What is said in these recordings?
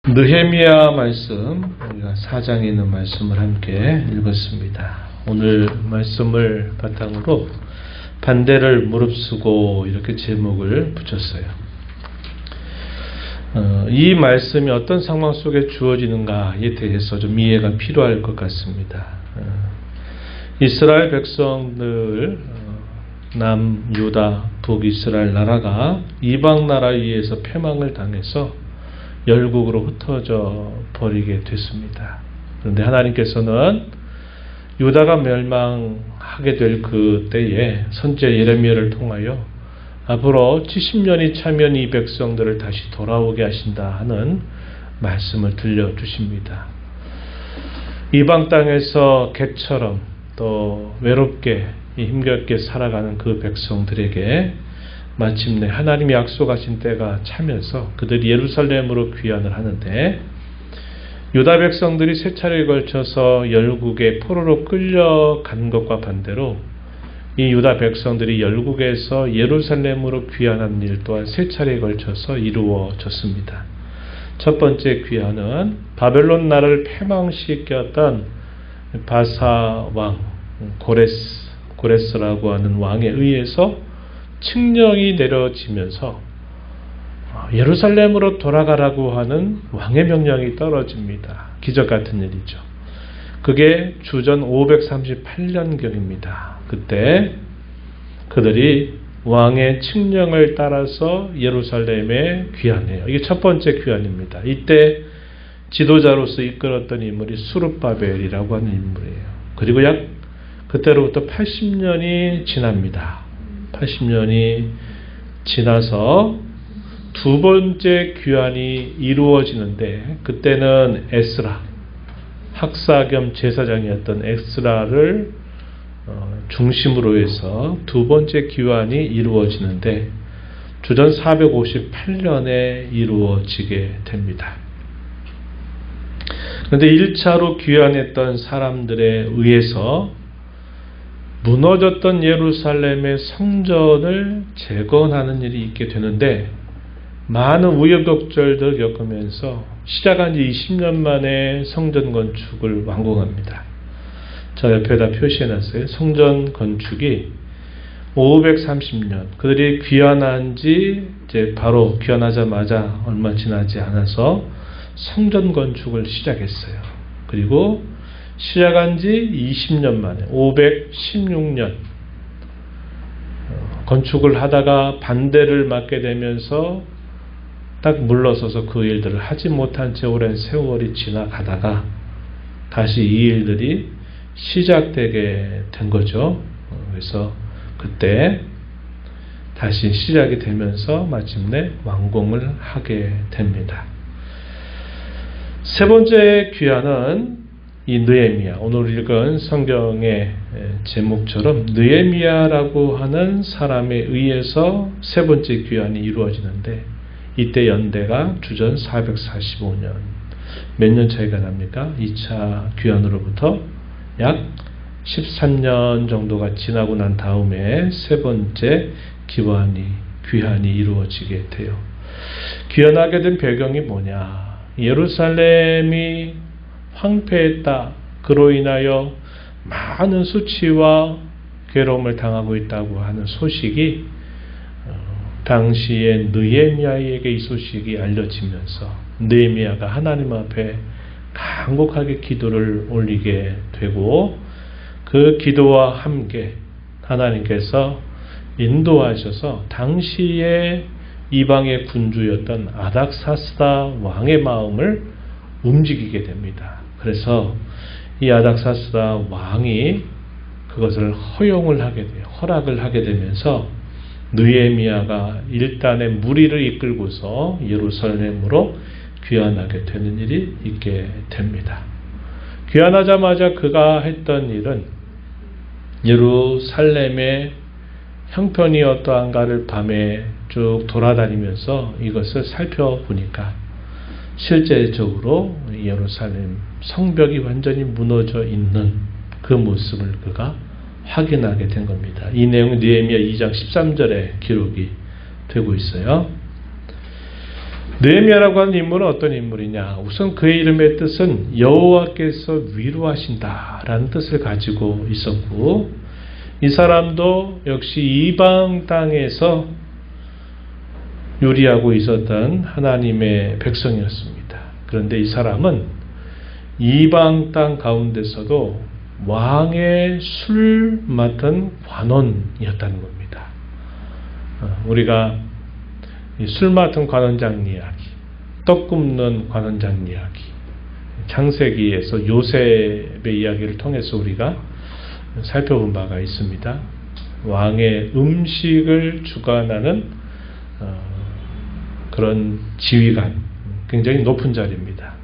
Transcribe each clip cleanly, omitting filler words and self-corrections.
느헤미야 말씀, 우리가 4장에 있는 말씀을 함께 읽었습니다. 오늘 말씀을 바탕으로 반대를 무릅쓰고 이렇게 제목을 붙였어요. 이 말씀이 어떤 상황 속에 주어지는가에 대해서 좀 이해가 필요할 것 같습니다. 이스라엘 백성들, 남유다, 북이스라엘 나라가 이방 나라에 의해서 패망을 당해서 열국으로 흩어져 버리게 됐습니다. 그런데 하나님께서는 유다가 멸망하게 될 그 때에 선지자 예레미야를 통하여 앞으로 70년이 차면 이 백성들을 다시 돌아오게 하신다 하는 말씀을 들려주십니다. 이방 땅에서 개처럼 또 외롭게 힘겹게 살아가는 그 백성들에게 마침내 하나님이 약속하신 때가 차면서 그들이 예루살렘으로 귀환을 하는데, 유다 백성들이 세 차례에 걸쳐서 열국에 포로로 끌려간 것과 반대로 이 유다 백성들이 열국에서 예루살렘으로 귀환한 일 또한 세 차례에 걸쳐서 이루어졌습니다. 첫 번째 귀환은 바벨론 나라를 패망시켰던 바사 왕 고레스라고 하는 왕에 의해서 칙령이 내려지면서 예루살렘으로 돌아가라고 하는 왕의 명령이 떨어집니다. 기적 같은 일이죠. 그게 주전 538년경입니다. 그때 그들이 왕의 칙령을 따라서 예루살렘에 귀환해요. 이게 첫 번째 귀환입니다. 이때 지도자로서 이끌었던 인물이 수룹바벨이라고 하는 인물이에요. 그리고 그때로부터 80년이 지납니다. 80년이 지나서 두 번째 귀환이 이루어지는데, 그때는 에스라, 학사 겸 제사장이었던 에스라를 중심으로 해서 두 번째 귀환이 이루어지는데 주전 458년에 이루어지게 됩니다. 그런데 1차로 귀환했던 사람들에 의해서 무너졌던 예루살렘의 성전을 재건하는 일이 있게 되는데, 많은 우여곡절들을 겪으면서 시작한 지 20년 만에 성전 건축을 완공합니다. 저 옆에다 표시해놨어요. 성전 건축이 530년, 그들이 귀환한 지 이제 바로 귀환하자마자 얼마 지나지 않아서 성전 건축을 시작했어요. 그리고 시작한 지 20년 만에 516년 건축을 하다가 반대를 맞게 되면서 딱 물러서서 그 일들을 하지 못한 채 오랜 세월이 지나가다가 다시 이 일들이 시작되게 된 거죠. 그래서 그때 다시 시작이 되면서 마침내 완공을 하게 됩니다. 세 번째 귀환은 이 느헤미야, 오늘 읽은 성경의 제목처럼 느헤미야라고 하는 사람에 의해서 세 번째 귀환이 이루어지는데, 이때 연대가 주전 445년, 몇 년 차이가 납니까? 2차 귀환으로부터 약 13년 정도가 지나고 난 다음에 세 번째 귀환이 이루어지게 돼요. 귀환하게 된 배경이 뭐냐? 예루살렘이 황폐했다. 그로 인하여 많은 수치와 괴로움을 당하고 있다고 하는 소식이 당시에 느헤미야에게 이 소식이 알려지면서 느헤미야가 하나님 앞에 간곡하게 기도를 올리게 되고, 그 기도와 함께 하나님께서 인도하셔서 당시에 이방의 군주였던 아닥사스다 왕의 마음을 움직이게 됩니다. 그래서 이 아닥사스다 왕이 그것을 허용을 하게 돼요. 허락을 하게 되면서 느헤미야가 일단의 무리를 이끌고서 예루살렘으로 귀환하게 되는 일이 있게 됩니다. 귀환하자마자 그가 했던 일은 예루살렘의 형편이 어떠한가를 밤에 쭉 돌아다니면서 이것을 살펴보니까 실제적으로 예루살렘 성벽이 완전히 무너져 있는 그 모습을 그가 확인하게 된 겁니다. 이 내용은 느헤미야 2장 13절에 기록이 되고 있어요. 느헤미야라고 하는 인물은 어떤 인물이냐? 우선 그의 이름의 뜻은 여호와께서 위로하신다라는 뜻을 가지고 있었고, 이 사람도 역시 이방 땅에서 요리하고 있었던 하나님의 백성이었습니다. 그런데 이 사람은 이방 땅 가운데서도 왕의 술 맡은 관원이었다는 겁니다. 우리가 술 맡은 관원장 이야기, 떡 굽는 관원장 이야기, 창세기에서 요셉의 이야기를 통해서 우리가 살펴본 바가 있습니다. 왕의 음식을 주관하는 그런 지휘관, 굉장히 높은 자리입니다.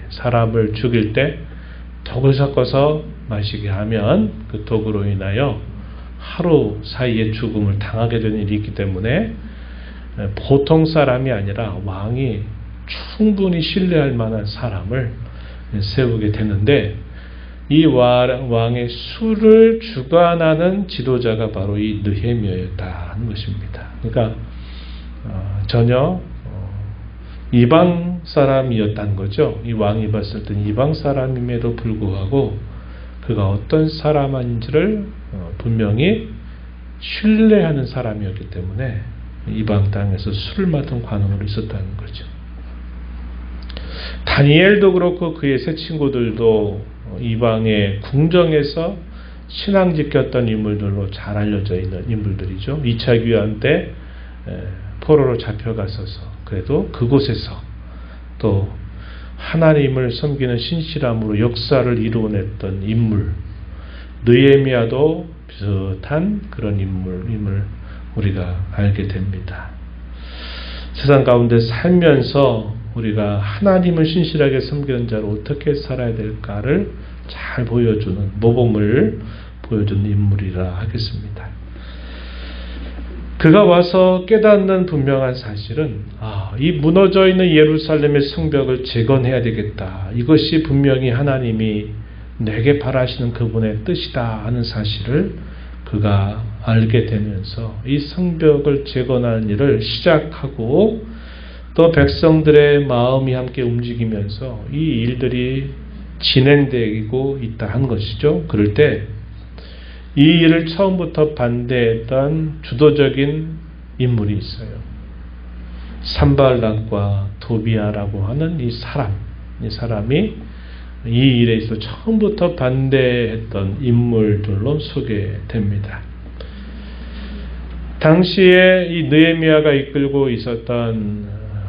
사람을 죽일 때 독을 섞어서 마시게 하면 그 독으로 인하여 하루 사이에 죽음을 당하게 되는 일이 있기 때문에 보통 사람이 아니라 왕이 충분히 신뢰할 만한 사람을 세우게 되는데, 이 왕의 술을 주관하는 지도자가 바로 이 느헤미야였다는 것입니다. 그러니까 전혀 이방 사람이었다는 거죠. 이 왕이 봤을 때 이방 사람임에도 불구하고 그가 어떤 사람인지를 분명히 신뢰하는 사람이었기 때문에 이방 땅에서 술을 맡은 관원으로 있었다는 거죠. 다니엘도 그렇고 그의 세 친구들도 이방의 궁정에서 신앙 지켰던 인물들로 잘 알려져 있는 인물들이죠. 2차 귀환 때 포로로 잡혀갔어서 그래도 그곳에서 또 하나님을 섬기는 신실함으로 역사를 이루어냈던 인물, 느헤미야도 비슷한 그런 인물임을 우리가 알게 됩니다. 세상 가운데 살면서 우리가 하나님을 신실하게 섬기는 자로 어떻게 살아야 될까를 잘 보여주는, 모범을 보여주는 인물이라 하겠습니다. 그가 와서 깨닫는 분명한 사실은 이 무너져 있는 예루살렘의 성벽을 재건해야 되겠다. 이것이 분명히 하나님이 내게 바라시는 그분의 뜻이다 하는 사실을 그가 알게 되면서 이 성벽을 재건하는 일을 시작하고, 또 백성들의 마음이 함께 움직이면서 이 일들이 진행되고 있다 한 것이죠. 그럴 때 이 일을 처음부터 반대했던 주도적인 인물이 있어요. 산발락과 도비아라고 하는 이 사람이 이 일에 있어서 처음부터 반대했던 인물들로 소개됩니다. 당시에 이 느헤미야가 이끌고 있었던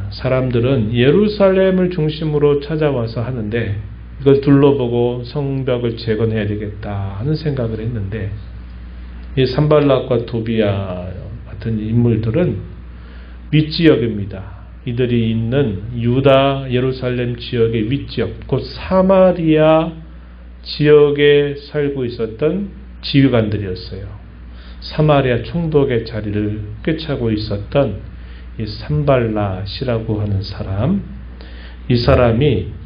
사람들은 예루살렘을 중심으로 찾아와서 하는데, 이걸 둘러보고 성벽을 재건해야 되겠다 하는 생각을 했는데, 이 산발락과 도비아 같은 인물들은 윗지역입니다. 이들이 있는 유다 예루살렘 지역의 윗지역, 곧 사마리아 지역에 살고 있었던 지휘관들이었어요. 사마리아 총독의 자리를 꿰차고 있었던 이 산발랏이라고 하는 사람, 이 사람이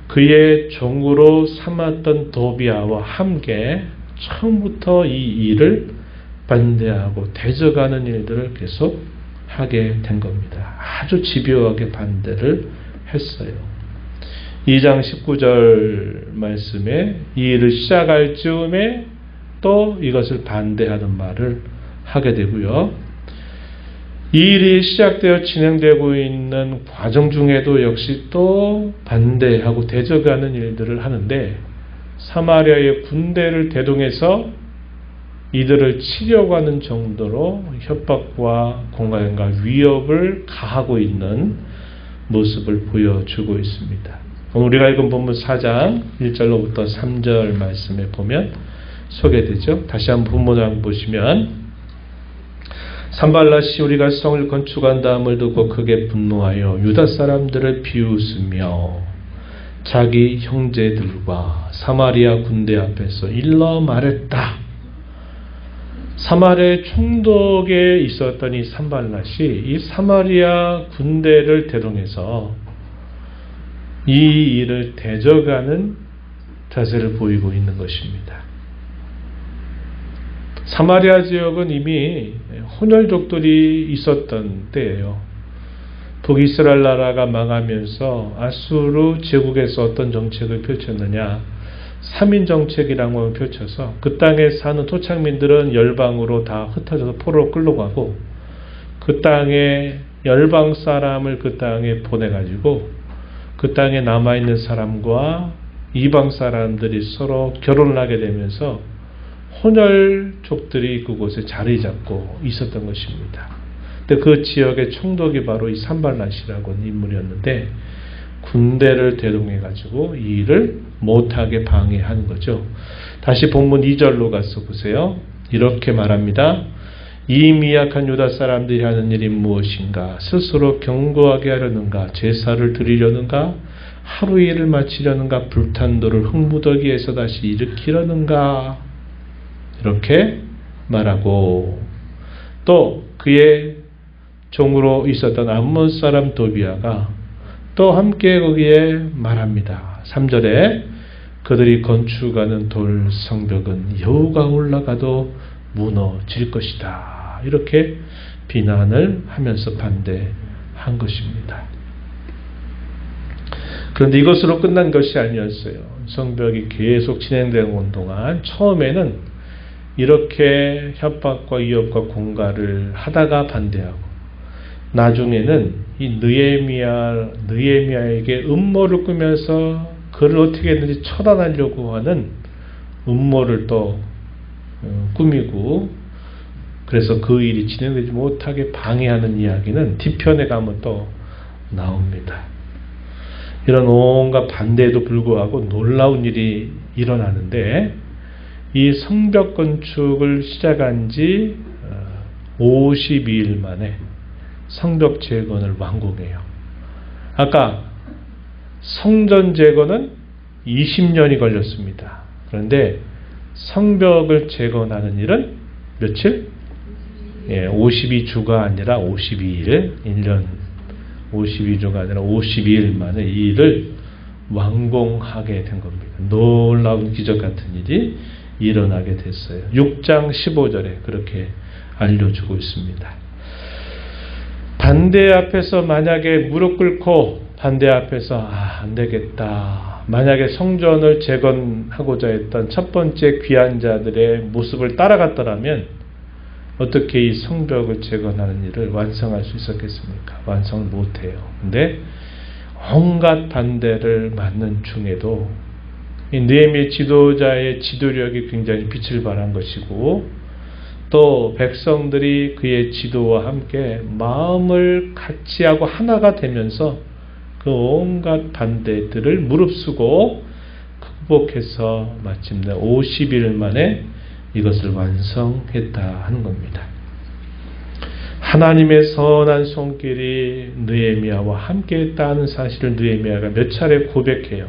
그의 종으로 삼았던 도비아와 함께 처음부터 이 일을 반대하고 대적하는 일들을 계속 하게 된 겁니다. 아주 집요하게 반대를 했어요. 2장 19절 말씀에 이 일을 시작할 즈음에 또 이것을 반대하는 말을 하게 되고요. 이 일이 시작되어 진행되고 있는 과정 중에도 역시 또 반대하고 대적하는 일들을 하는데, 사마리아의 군대를 대동해서 이들을 치려고 하는 정도로 협박과 공간과 위협을 가하고 있는 모습을 보여주고 있습니다. 우리가 읽은 본문 4장 1절로부터 3절 말씀에 보면 소개되죠. 다시 한번 본문을 보시면, 산발랏이 우리가 성을 건축한 다음을 두고 크게 분노하여 유다 사람들을 비웃으며 자기 형제들과 사마리아 군대 앞에서 일러 말했다. 사마리아 총독에 있었던 이 산발랏이 이 사마리아 군대를 대동해서 이 일을 대적하는 자세를 보이고 있는 것입니다. 사마리아 지역은 이미 혼혈족들이 있었던 때예요. 북이스라엘 나라가 망하면서 아수르 제국에서 어떤 정책을 펼쳤느냐, 3인 정책이라는 걸 펼쳐서 그 땅에 사는 토착민들은 열방으로 다 흩어져서 포로로 끌려가고, 그 땅에 열방 사람을 그 땅에 보내가지고 그 땅에 남아있는 사람과 이방 사람들이 서로 결혼을 하게 되면서 혼혈족들이 그곳에 자리 잡고 있었던 것입니다. 근데 그 지역의 총독이 바로 이 산발랏이라고 하는 인물이었는데, 군대를 대동해 가지고 이 일을 못하게 방해하는 거죠. 다시 본문 2절로 가서 보세요. 이렇게 말합니다. 이 미약한 유다 사람들이 하는 일이 무엇인가? 스스로 견고하게 하려는가? 제사를 드리려는가? 하루 일을 마치려는가? 불탄 돌을 흙무더기에서 다시 일으키려는가? 이렇게 말하고, 또 그의 종으로 있었던 암몬 사람 도비아가 또 함께 거기에 말합니다. 3절에 그들이 건축하는 돌 성벽은 여우가 올라가도 무너질 것이다. 이렇게 비난을 하면서 반대한 것입니다. 그런데 이것으로 끝난 것이 아니었어요. 성벽이 계속 진행되는 동안 처음에는 이렇게 협박과 위협과 공갈을 하다가 반대하고, 나중에는 이 느헤미야에게 음모를 꾸면서 그를 어떻게든지 처단하려고 하는 음모를 또 꾸미고, 그래서 그 일이 진행되지 못하게 방해하는 이야기는 뒤편에 가면 또 나옵니다. 이런 온갖 반대에도 불구하고 놀라운 일이 일어나는데, 이 성벽 건축을 시작한 지 52일 만에 성벽 재건을 완공해요. 아까 성전 재건은 20년이 걸렸습니다. 그런데 성벽을 재건하는 일은 며칠? 52주가 아니라 52일, 1년 52주가 아니라 52일 만에 이 일을 완공하게 된 겁니다. 놀라운 기적 같은 일이 일어나게 됐어요. 6장 15절에 그렇게 알려주고 있습니다. 반대 앞에서 만약에 무릎 꿇고 반대 앞에서 안 되겠다, 만약에 성전을 재건하고자 했던 첫 번째 귀한 자들의 모습을 따라갔더라면 어떻게 이 성벽을 재건하는 일을 완성할 수 있었겠습니까? 완성을 못해요. 근데 온갖 반대를 맞는 중에도 이 느헤미야 지도자의 지도력이 굉장히 빛을 발한 것이고, 또 백성들이 그의 지도와 함께 마음을 같이 하고 하나가 되면서 그 온갖 반대들을 무릅쓰고 극복해서 마침내 50일 만에 이것을 완성했다 하는 겁니다. 하나님의 선한 손길이 느헤미야와 함께 했다는 사실을 느헤미야가 몇 차례 고백해요.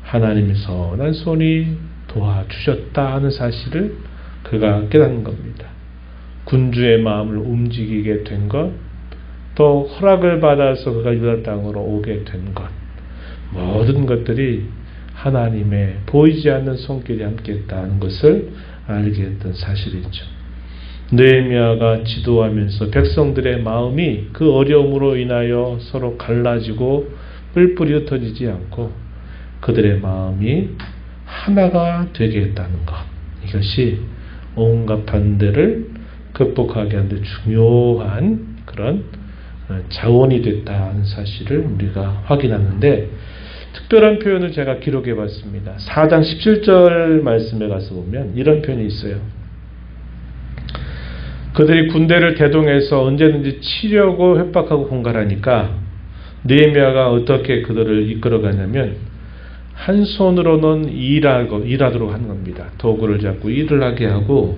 하나님의 선한 손이 도와주셨다 하는 사실을 그가 깨닫는 겁니다. 군주의 마음을 움직이게 된 것, 또 허락을 받아서 그가 유다 땅으로 오게 된 것, 모든 것들이 하나님의 보이지 않는 손길이 함께했다는 것을 알게 했던 사실이죠. 느헤미야가 지도하면서 백성들의 마음이 그 어려움으로 인하여 서로 갈라지고 뿔뿔이 흩어지지 않고 그들의 마음이 하나가 되게 했다는 것, 이것이 온갖 반대를 극복하게 하는 데 중요한 그런 자원이 됐다는 사실을 우리가 확인하는데, 특별한 표현을 제가 기록해 봤습니다. 4장 17절 말씀에 가서 보면 이런 표현이 있어요. 그들이 군대를 대동해서 언제든지 치려고 협박하고 공갈하니까 느헤미야가 어떻게 그들을 이끌어가냐면, 한 손으로는 일하도록 하는 겁니다. 도구를 잡고 일을 하게 하고,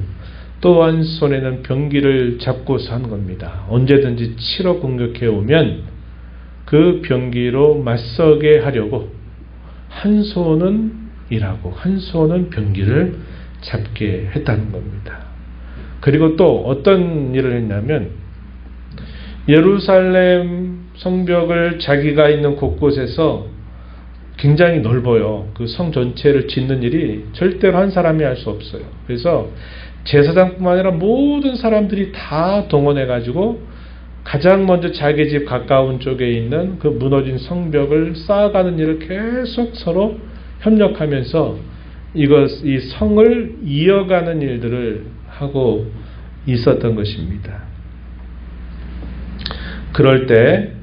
또 한 손에는 병기를 잡고서 하는 겁니다. 언제든지 치러 공격해 오면 그 병기로 맞서게 하려고 한 손은 일하고 한 손은 병기를 잡게 했다는 겁니다. 그리고 또 어떤 일을 했냐면, 예루살렘 성벽을 자기가 있는 곳곳에서 굉장히 넓어요. 그 성 전체를 짓는 일이 절대로 한 사람이 할 수 없어요. 그래서 제사장뿐만 아니라 모든 사람들이 다 동원해 가지고 가장 먼저 자기 집 가까운 쪽에 있는 그 무너진 성벽을 쌓아가는 일을 계속 서로 협력하면서 이 성을 이어가는 일들을 하고 있었던 것입니다. 그럴 때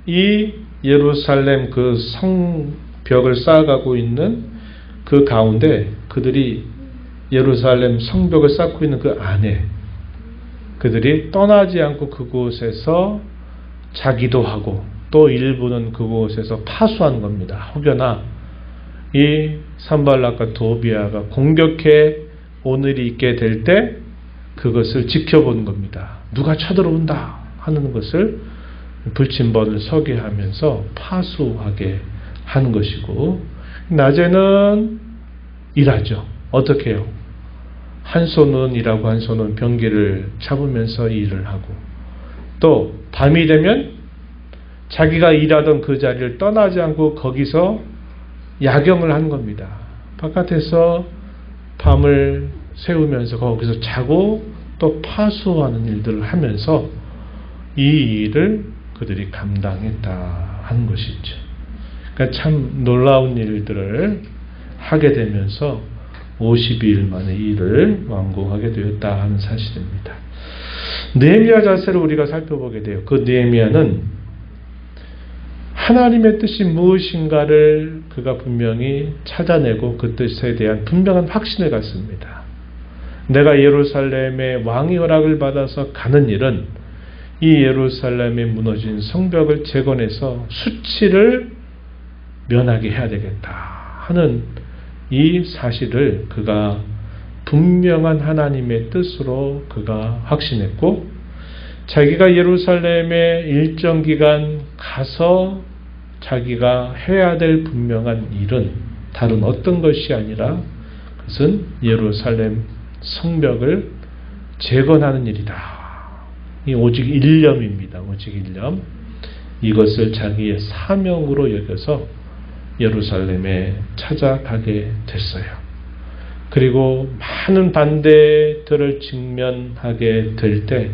이 예루살렘 그 성벽을 쌓아가고 있는 그 가운데 그들이 예루살렘 성벽을 쌓고 있는 그 안에 그들이 떠나지 않고 그곳에서 자기도 하고 또 일부는 그곳에서 파수한 겁니다. 혹여나 이 산발락과 도비아가 공격해 오늘이 있게 될 때 그것을 지켜보는 겁니다. 누가 쳐들어온다 하는 것을 불침번을 서게 하면서 파수하게 하는 것이고, 낮에는 일하죠. 어떻게 해요? 한 손은 일하고 한 손은 병기를 잡으면서 일을 하고, 또 밤이 되면 자기가 일하던 그 자리를 떠나지 않고 거기서 야경을 한 겁니다. 바깥에서 밤을 새우면서 거기서 자고 또 파수하는 일들을 하면서 이 일을 그들이 감당했다 하는 것이죠. 그러니까 참 놀라운 일들을 하게 되면서 52일 만에 이 일을 완공하게 되었다 하는 사실입니다. 느헤미야 자세를 우리가 살펴보게 돼요. 그 느헤미야는 하나님의 뜻이 무엇인가를 그가 분명히 찾아내고 그 뜻에 대한 분명한 확신을 갖습니다. 내가 예루살렘의 왕의 허락을 받아서 가는 일은 이 예루살렘의 무너진 성벽을 재건해서 수치를 면하게 해야 되겠다 하는 이 사실을 그가 분명한 하나님의 뜻으로 그가 확신했고, 자기가 예루살렘에 일정 기간 가서 자기가 해야 될 분명한 일은 다른 어떤 것이 아니라 그것은 예루살렘 성벽을 재건하는 일이다. 이 오직 일념입니다. 오직 일념. 이것을 자기의 사명으로 여겨서 예루살렘에 찾아가게 됐어요. 그리고 많은 반대들을 직면하게 될 때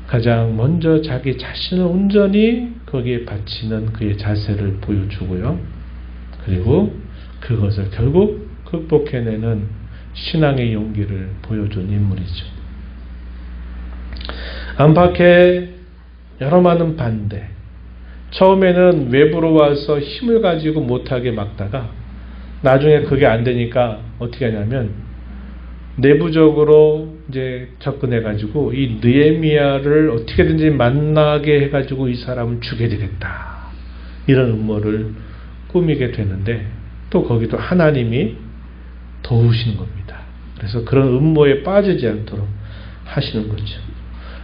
가장 먼저 자기 자신을 온전히 거기에 바치는 그의 자세를 보여주고요. 그리고 그것을 결국 극복해내는 신앙의 용기를 보여준 인물이죠. 안팎에 여러 많은 반대. 처음에는 외부로 와서 힘을 가지고 못하게 막다가 나중에 그게 안 되니까 어떻게 하냐면 내부적으로 이제 접근해 가지고 이 느헤미야를 어떻게든지 만나게 해 가지고 이 사람을 죽여야 되겠다. 이런 음모를 꾸미게 되는데 또 거기도 하나님이 도우시는 겁니다. 그래서 그런 음모에 빠지지 않도록 하시는 거죠.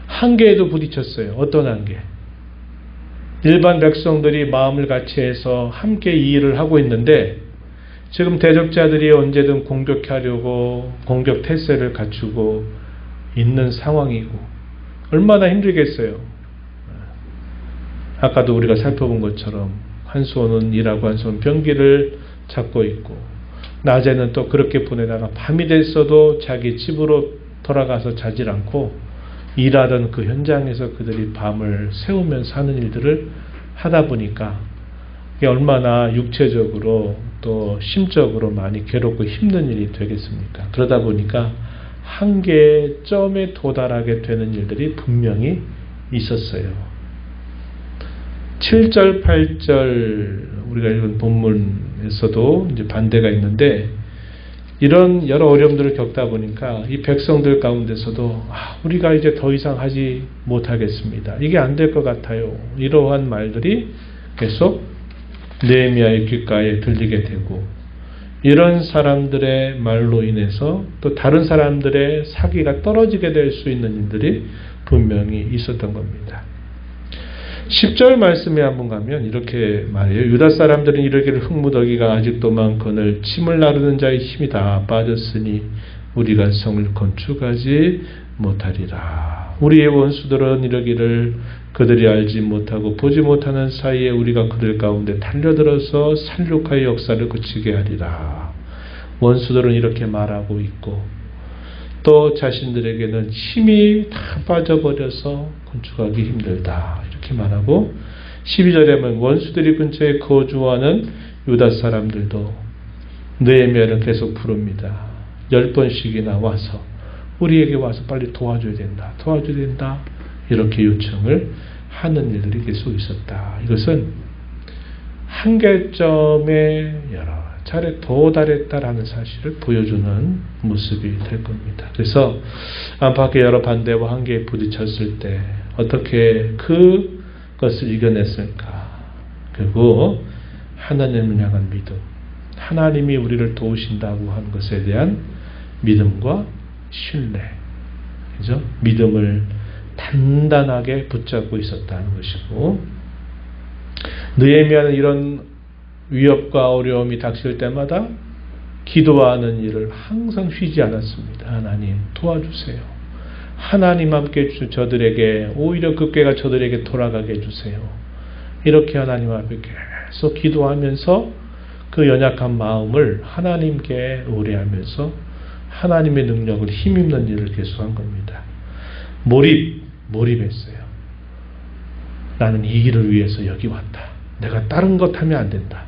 한계에도 부딪혔어요. 어떤 한계? 일반 백성들이 마음을 같이 해서 함께 이 일을 하고 있는데 지금 대적자들이 언제든 공격하려고 공격 태세를 갖추고 있는 상황이고 얼마나 힘들겠어요. 아까도 우리가 살펴본 것처럼 한 손은 일하고 한 손은 병기를 잡고 있고 낮에는 또 그렇게 보내다가 밤이 됐어도 자기 집으로 돌아가서 자질 않고 일하던 그 현장에서 그들이 밤을 새우면서 하는 일들을 하다 보니까 이게 얼마나 육체적으로 또 심적으로 많이 괴롭고 힘든 일이 되겠습니까? 그러다 보니까 한계점에 도달하게 되는 일들이 분명히 있었어요. 7절, 8절 우리가 읽은 본문에서도 이제 반대가 있는데 이런 여러 어려움들을 겪다 보니까 이 백성들 가운데서도 우리가 이제 더 이상 하지 못하겠습니다. 이게 안 될 것 같아요. 이러한 말들이 계속 느헤미야의 귓가에 들리게 되고 이런 사람들의 말로 인해서 또 다른 사람들의 사기가 떨어지게 될 수 있는 일들이 분명히 있었던 겁니다. 10절 말씀에 한번 가면 이렇게 말해요. 유다 사람들은 이르기를 흙무더기가 아직도 많거늘 침을 나르는 자의 힘이 다 빠졌으니 우리가 성을 건축하지 못하리라. 우리의 원수들은 이르기를 그들이 알지 못하고 보지 못하는 사이에 우리가 그들 가운데 달려들어서 살육하여 역사를 그치게 하리라. 원수들은 이렇게 말하고 있고 또 자신들에게는 힘이 다 빠져버려서 건축하기 힘들다 이렇게 말하고 12절에 보면 원수들이 근처에 거주하는 유다 사람들도 느헤미야를 계속 부릅니다. 10번씩이나 와서 우리에게 와서 빨리 도와줘야 된다 이렇게 요청을 하는 일들이 계속 있었다. 이것은 한계점에 여러 차례 도달했다라는 사실을 보여주는 모습이 될 겁니다. 그래서 안팎의 여러 반대와 한계에 부딪혔을 때 어떻게 그것을 이겨냈을까? 결국 하나님을 향한 믿음, 하나님이 우리를 도우신다고 하는 것에 대한 믿음과 신뢰, 그죠? 믿음을 단단하게 붙잡고 있었다는 것이고, 느헤미야는 이런 위협과 어려움이 닥칠 때마다 기도하는 일을 항상 쉬지 않았습니다. 하나님 도와주세요. 하나님 함께 해주세요. 저들에게 오히려 그 꾀가 저들에게 돌아가게 해주세요. 이렇게 하나님 앞에 계속 기도하면서 그 연약한 마음을 하나님께 의뢰하면서 하나님의 능력을 힘입는 일을 계속한 겁니다. 몰입했어요. 나는 이 일을 위해서 여기 왔다. 내가 다른 것 하면 안 된다.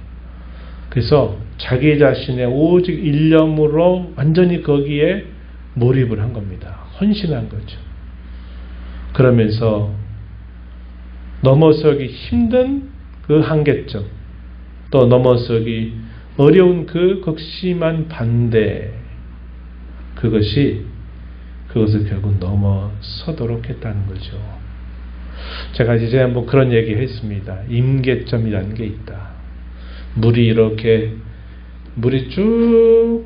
그래서 자기 자신의 오직 일념으로 완전히 거기에 몰입을 한 겁니다. 헌신한 거죠. 그러면서 넘어서기 힘든 그 한계점, 또 넘어서기 어려운 그 극심한 반대, 그것을 결국 넘어서도록 했다는 거죠. 제가 이제 한번 그런 얘기 했습니다. 임계점이라는 게 있다. 물이 쭉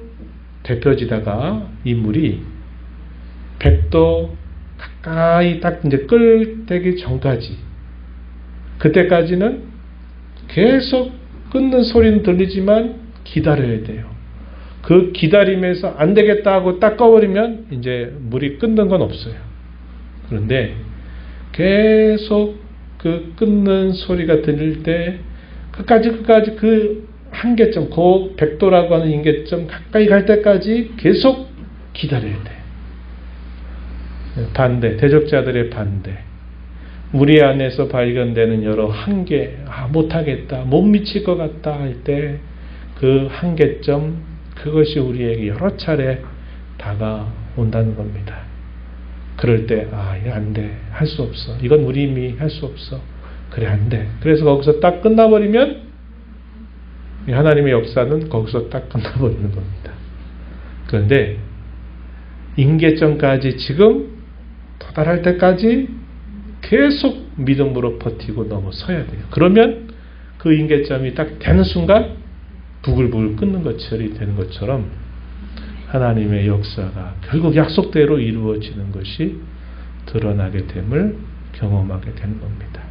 데펴지다가 이 물이 100도 가까이 딱 이제 끓기 전까지, 그때까지는 계속 끓는 소리는 들리지만 기다려야 돼요. 그 기다림에서 안 되겠다 하고 딱 꺼버리면 이제 물이 끓는 건 없어요. 그런데 계속 그 끓는 소리가 들릴 때 끝까지 그 한계점, 그 100도라고 하는 임계점 가까이 갈 때까지 계속 기다려야 돼. 반대, 대적자들의 반대, 우리 안에서 발견되는 여러 한계, 못하겠다, 못 미칠 것 같다 할 때 그 한계점, 그것이 우리에게 여러 차례 다가온다는 겁니다. 그럴 때 이거 안 돼, 할 수 없어, 이건 우리 힘이 할 수 없어, 그래 안 돼. 그래서 거기서 딱 끝나버리면 하나님의 역사는 거기서 딱 끝나버리는 겁니다. 그런데 임계점까지 지금 도달할 때까지 계속 믿음으로 버티고 넘어서야 돼요. 그러면 그 임계점이 딱 되는 순간 부글부글 끓는 것처럼 되는 것처럼 하나님의 역사가 결국 약속대로 이루어지는 것이 드러나게 됨을 경험하게 되는 겁니다.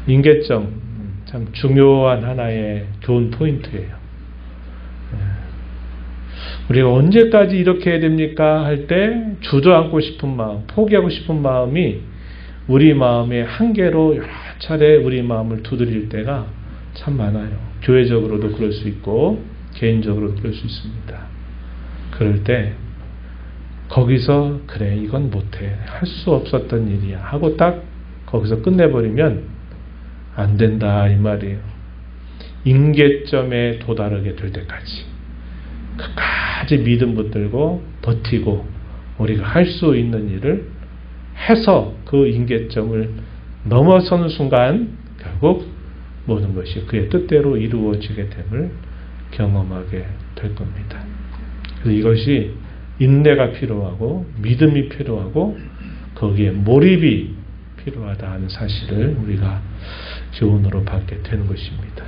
임계점 참 중요한 하나의 교훈 포인트예요. 우리가 언제까지 이렇게 해야 됩니까? 할 때 주저앉고 싶은 마음, 포기하고 싶은 마음이 우리 마음의 한계로 여러 차례 우리 마음을 두드릴 때가 참 많아요. 교회적으로도 그럴 수 있고 개인적으로도 그럴 수 있습니다. 그럴 때 거기서 그래 이건 못해, 할 수 없었던 일이야 하고 딱 거기서 끝내버리면 안 된다 이 말이에요. 임계점에 도달하게 될 때까지 끝까지 믿음 붙들고 버티고 우리가 할 수 있는 일을 해서 그 임계점을 넘어서는 순간 결국 모든 것이 그의 뜻대로 이루어지게 됨을 경험하게 될 겁니다. 그래서 이것이 인내가 필요하고 믿음이 필요하고 거기에 몰입이 필요하다 하는 사실을 우리가 교훈으로 받게 되는 것입니다.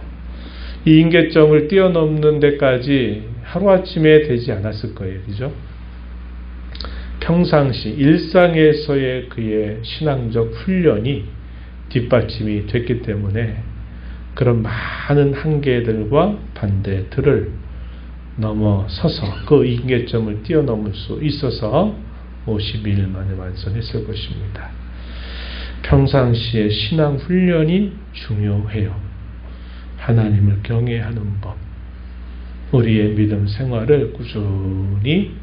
이 임계점을 뛰어넘는 데까지 하루아침에 되지 않았을 거예요. 그죠? 평상시 일상에서의 그의 신앙적 훈련이 뒷받침이 됐기 때문에 그런 많은 한계들과 반대들을 넘어서서 그 임계점을 뛰어넘을 수 있어서 52일 만에 완성했을 것입니다. 평상시의 신앙 훈련이 중요해요. 하나님을 경외하는 법, 우리의 믿음 생활을 꾸준히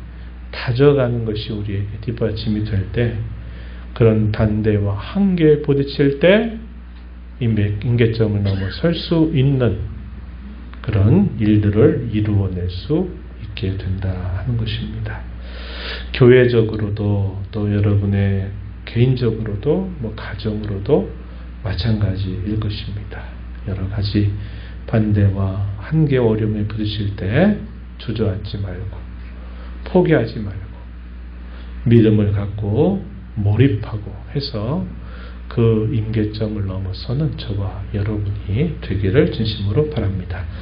다져가는 것이 우리에게 뒷받침이 될 때, 그런 단대와 한계에 부딪힐 때 임계점을 넘어설 수 있는 그런 일들을 이루어낼 수 있게 된다 하는 것입니다. 교회적으로도 또 여러분의 개인적으로도 가정으로도 마찬가지일 것입니다. 여러 가지 반대와 한계 어려움에 부딪힐 때 주저앉지 말고 포기하지 말고 믿음을 갖고 몰입하고 해서 그 임계점을 넘어서는 저와 여러분이 되기를 진심으로 바랍니다.